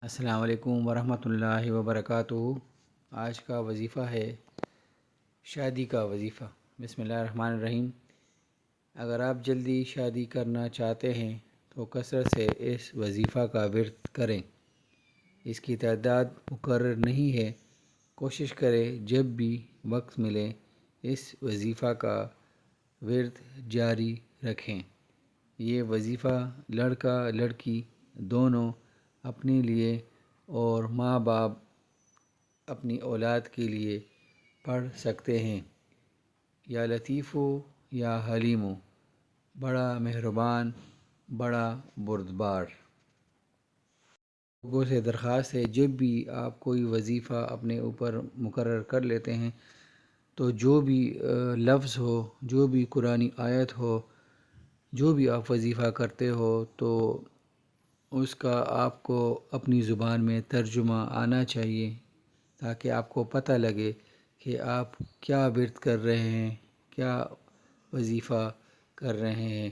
السلام علیکم ورحمۃ اللہ وبرکاتہ۔ آج کا وظیفہ ہے شادی کا وظیفہ۔ بسم اللہ الرحمن الرحیم۔ اگر آپ جلدی شادی کرنا چاہتے ہیں تو کثرت سے اس وظیفہ کا ورد کریں۔ اس کی تعداد مقرر نہیں ہے، کوشش کریں جب بھی وقت ملے اس وظیفہ کا ورد جاری رکھیں۔ یہ وظیفہ لڑکا لڑکی دونوں اپنے لیے اور ماں باپ اپنی اولاد کے لیے پڑھ سکتے ہیں۔ یا لطیفو یا حلیمو، بڑا مہربان بڑا بردبار۔ لوگوں سے درخواست ہے جب بھی آپ کوئی وظیفہ اپنے اوپر مقرر کر لیتے ہیں تو جو بھی لفظ ہو، جو بھی قرآنی آیت ہو، جو بھی آپ وظیفہ کرتے ہو تو اس کا آپ کو اپنی زبان میں ترجمہ آنا چاہیے، تاکہ آپ کو پتہ لگے کہ آپ کیا ورد کر رہے ہیں، کیا وظیفہ کر رہے ہیں۔